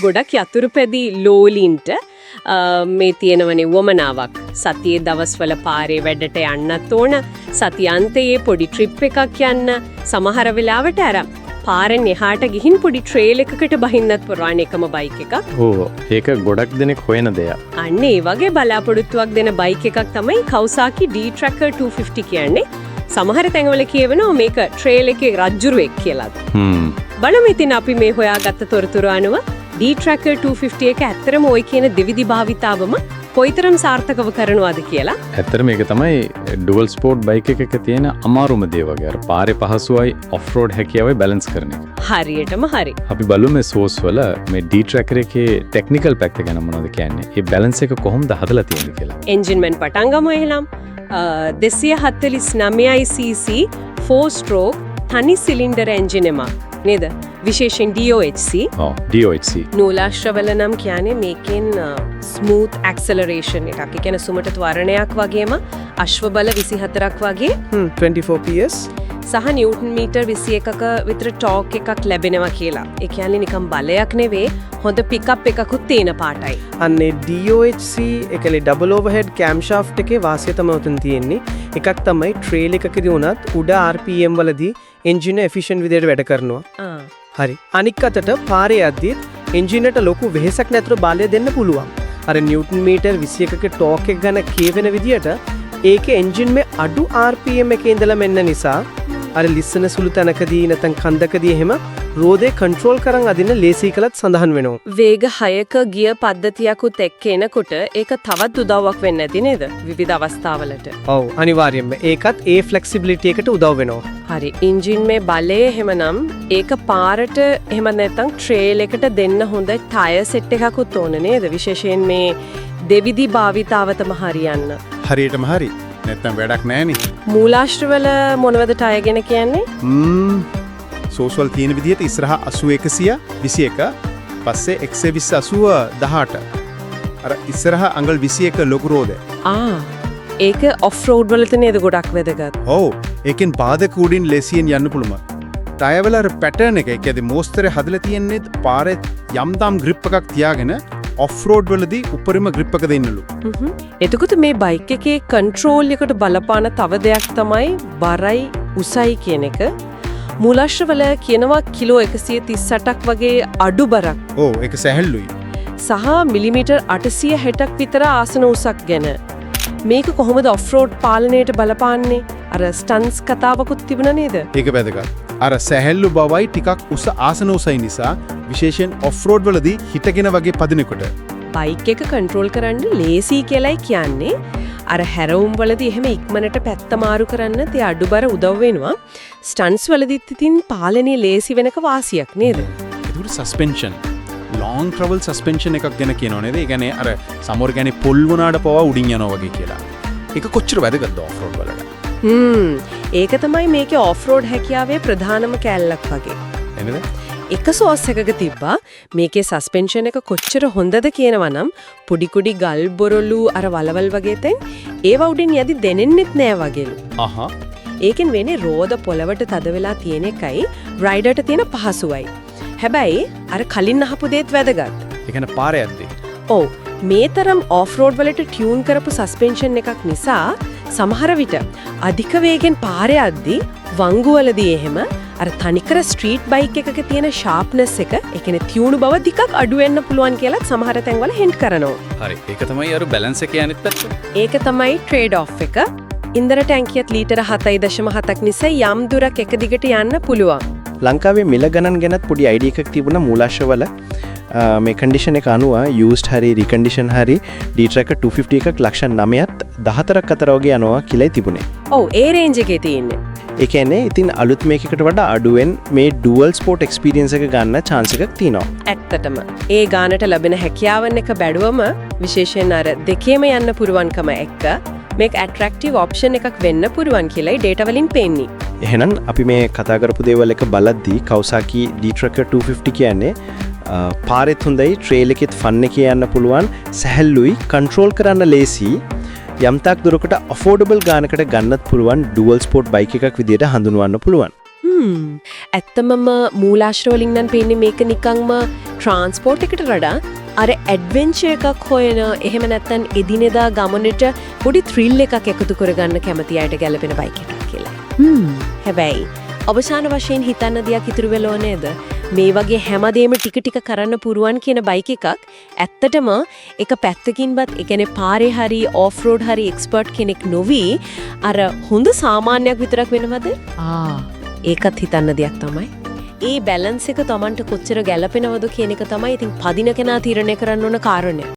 ගොඩක් යතුරුපැදි ලෝලින්ට මේ තියෙනවනේ වමනාවක්. සතියේ දවස්වල පාරේ වැඩට යන්නත් ඕන. සතියාන්තයේ පොඩි ට්‍රිප් එකක් යන්න. සමහර වෙලාවට අර පාරෙන් එහාට ගිහින් පොඩි ට්‍රේල් එකකට බහින්නත් පුරාණ එකම බයික් එකක්. ඕ ඒක ගොඩක් දෙනෙක් හොයන දෙයක්. අන්න ඒ වගේ බලාපොරොත්තුවක් දෙන බයික් එකක් තමයි Kawasaki D-Tracker 250 කියන්නේ. සමහර තැන්වල කියවෙනවා මේක ට්‍රේල් එකේ රජ්ජුරුවෙක් කියලා. බලමු ඉතින් අපි මේ හොයාගත්ත තොරතුරු අනුව D-Tracker 250 එක ඇත්තටම ওই කියන දෙවිදි භාවිතාවම කොයිතරම් සාර්ථකව කරනවද කියලා. ඇත්තට මේක තමයි ඩුවල් ස්පෝර්ට් බයික් එකක තියෙන අමාරුම දේ වගේ. අර පාරේ පහසුවයි ඔෆ් රෝඩ් හැකියාවයි බැලන්ස් කරන එක. හරියටම හරි. අපි බලමු මේ සෝස් වල මේ D-Tracker එකේ ටෙක්නිකල් පැත්ත ගැන මොනවද කියන්නේ. මේ බැලන්ස් එක කොහොමද හදලා තියෙන්නේ කියලා. එන්ජින් මෙන් පටන් ගමු එහෙනම්. 249 cc 4 stroke තනි සිලින්ඩර් එන්ජින් එකක් නේද? විශේෂයෙන් DOHC. DOHC. නූලාශ්‍රවල නම් කියන්නේ මේකෙන් ස්මූත් ඇක්සලරේෂන් එකක්. ඒ කියන්නේ සුමට ත්වරණයක් වගේම අශ්ව බල 24ක් වගේ 24 PS සහ නිව්ටන් මීටර් 21ක විතර ටෝක් එකක් ලැබෙනවා කියලා. ඒ කියන්නේ නිකන් බලයක් නෙවෙයි හොඳ පිකප් එකකුත් තියෙන පාටයි. අන්නේ DOHC එකලේ ඩබල් ඕවර්හෙඩ් කැම්ෂාෆ්ට් එකේ වාසිය තමයි උතන් තියෙන්නේ. එකක් තමයි ට්‍රේල් එකකදී උනත් උඩ RPM වලදී එන්ජින් එක එෆිෂන්ට් විදිහට වැඩ කරනවා. හරි. අනික් අතට පාරේ යද්දී එන්ජින් එකට ලොකු වෙහෙසක් නැතුව බාලය දෙන්න පුළුවන්. අර නිව්ටන් මීටර් 21ක ටෝක් එක ගැන කියවෙන විදිහට ඒකේ එන්ජින් මේ අඩු RPM එකේ ඉඳලා මෙන්න නිසා අර ලිස්සන සුළු තැනකදී නැත්නම් කන්දකදී එහෙම රෝදේ කන්ට්‍රෝල් කරන් අදින්න ලේසි කළත් සඳහන් වෙනවා. වේග 6ක ගිය පද්ධතියකුත් එක්ක එනකොට ඒක තවත් උදව්වක් වෙන්නේ නැති නේද? විවිධ අවස්ථාවලට. ඔව් අනිවාර්යයෙන්ම. ඒකත් ඒ ෆ්ලෙක්සිබිලිටි එකට උදව් වෙනවා. හරි. එන්ජින් මේ බලය එහෙමනම් ඒක පාරට එහෙම නැත්නම් ට්‍රේල් එකට දෙන්න හොඳ ටයර් සෙට් එකකුත් ඕන නේද? විශේෂයෙන් මේ දෙවිදි භාවිතාවතම හරියන්න. හරියටම හරි. නැත්තම් වැඩක් නැහෙනි. මූලාශ්‍රවල මොනවද ටයර් ගැන කියන්නේ? සෝස්වල් තියෙන විදිහට ඉස්සරහා 81 21 පස්සේ X20 18 අර ඉස්සරහා අඟල් 21 ලොකු රෝද. ඒක ඔෆ් රෝඩ් වලට නේද ගොඩක් වැදගත්. ඔව් ඒකෙන් පාදක උඩින් ලෙසියෙන් යන්න පුළුවන්. ටයර් වල අර පැටර්න් එක ඒ කියන්නේ මෝස්තරේ හදලා තියෙන්නේ පාරේ යම්තම් ග්‍රිප් එකක් තියාගෙන ඔෆ් රෝඩ් වලදී උපරිම ග්‍රිප් එක දෙන්නලු. එතකොට මේ බයික් එකේ කන්ට්‍රෝල් එකට බලපාන තව දෙයක් තමයි බරයි උසයි කියන එක. මූලාශ්‍රවල කියනවා කිලෝ 138ක් වගේ අඩු බරක්. ඔව් ඒක සැහැල්ලුයි. සහ මිලිමීටර් 860ක් විතර ආසන උසක් ගැන. මේක කොහොමද ඔෆ් රෝඩ් පාලනයට බලපාන්නේ? අර ස්ටන්ස් කතාවකුත් තිබුණා නේද? ඒක වැදගත්. අර සැහැල්ලු බවයි ටිකක් උස ආසන උසයි නිසා විශේෂයෙන් ඔෆ් රෝඩ් වලදී හිටගෙන වගේ පදිනකොට බයික් එක කන්ට්‍රෝල් කරන්න ලේසි කියලායි කියන්නේ. අර හැරවුම් වලදී එහෙම ඉක්මනට පැත්ත මාරු කරන්න තේ අඩුබර උදව් වෙනවා. ස්ටන්ස් වලදීත් ඉතින් පාලනේ ලේසි වෙනක වාසියක් නේද? ඒකට සස්පෙන්ෂන් ලොං ට්‍රැවල් සස්පෙන්ෂන් එකක් ගැන කියනවා නේද? ඒ කියන්නේ අර සමහර කියන්නේ පොල් වුණාට පවා උඩින් යනවා වගේ කියලා. ඒක කොච්චර වැදගත්ද ඔෆ් රෝඩ් වලට? ඒක තමයි මේකේ ඔෆ් රෝඩ් හැකියාවේ ප්‍රධානම කැලලක් වගේ. එනද? එක සෝස් එකක තිබ්බා මේකේ සස්පෙන්ෂන් එක කොච්චර හොඳද කියනවා නම් පොඩි කුඩි ගල් බොරළු අර වලවල් වගේ තෙන් ඒව උඩින් යදි දැනෙන්නෙත් නෑ වගේලු. ඒකෙන් වෙන්නේ රෝද පොළවට තද වෙලා තියෙන එකයි රයිඩර්ට තියෙන පහසුවයි. හැබැයි අර කලින් අහපු දේත් වැදගත්. ඒ කියන්නේ පාරේ යද්දී. ඔව් මේ තරම් ඔෆ් රෝඩ් වලට ටියුන් කරපු සස්පෙන්ෂන් එකක් නිසා සමහර විට අධික වේගෙන් පාරේ යද්දී වංගුවලදී එහෙම අර තනිකර ස්ට්‍රීට් බයික් එකක තියෙන ෂාප්නස් එක ඒ කියන්නේ තියුණු බව ටිකක් අඩු වෙන්න පුළුවන් කියලා සමහර තැන්වල හින්ට් කරනවා. හරි. ඒක තමයි අර බැලන්ස් එකේ අනිත් පැත්ත. ඒක තමයි ට්‍රේඩ් ඔෆ් එක. ඉන්ධන ටැංකියත් ලීටර 7.7ක් නිසා යම් දුරක් එක දිගට යන්න පුළුවන්. ලංකාවේ මිල ගණන් ගැනත් පොඩි අයිඩියා එකක් තිබුණා මූලාශ්‍රවල. මේ කන්ඩිෂන් එක අනුව යූස්ඩ් හරි රිකන්ඩිෂන් හරි D-Tracker 250 එකක් ලක්ෂ 9ත් 14ක් අතර වගේ යනවා කියලායි තිබුණේ. ඔව් ඒ රේන්ජ් එකේ තියෙන්නේ. ඒ කියන්නේ ඉතින් අලුත් මේකකට වඩා අඩුවෙන් මේ ඩුවල් ස්පෝර්ට් එක්ස්පීරියන්ස් එක ගන්න chance එකක් තියෙනවා. ඇත්තටම ඒ ගානට ලැබෙන හැකියාවන් එක බැලුවම විශේෂයෙන් අර දෙකේම යන්න පුරුවන්කම එක්ක මේක ඇට්‍රැක්ටිව් ඔප්ෂන් එකක් වෙන්න පුරුවන් කියලායි ඩේටා වලින් පේන්නේ. එහෙනම් අපි මේ කතා කරපු දේවල් එක බලද්දී Kawasaki D-Tracker 250 කියන්නේ පාරෙත් හොඳයි ට්‍රේල් එකෙත් ෆන් එකේ යන්න පුළුවන් සැහැල්ලුයි කන්ට්‍රෝල් කරන්න ලේසි යම්තාක් දුරකට අෆෝඩබල් ගානකට ගන්නත් පුළුවන් ඩුවල් ස්පෝර්ට් බයික් එකක් විදියට හඳුන්වන්න පුළුවන්. ඇත්තමම මූලාශ්‍ර වලින් නම් පේන්නේ මේක නිකන්ම ට්‍රාන්ස්පෝර්ට් එකට වඩා අර ඇඩ්වෙන්චර් එකක් හොයන එහෙම නැත්නම් එදිනෙදා ගමනට පොඩි ත්‍රිල් එකක් එකතු කරගන්න කැමති අයට ගැලපෙන බයික් එකක් කියලා. හැබැයි අවසාන වශයෙන් හිතන්න දෙයක් ඉතුරු වෙලෝ නේද? මේ වගේ හැමදේම ටික ටික කරන්න පුරුවන් කියන බයික් එකක් ඇත්තටම එක පැත්තකින්වත් ඒ කියන්නේ පාරේ හරි ඔෆ් රෝඩ් හරි එක්ස්පර්ට් කෙනෙක් නොවි අර හොඳ සාමාන්‍යයක් විතරක් වෙනවද? ඒකත් හිතන්න දෙයක් තමයි. ඒ බැලන්ස් එක Tamanට කොච්චර ගැලපෙනවද කියන එක තමයි ඉතින් පදින කෙනා තීරණය කරන්න ඕන කාරණය.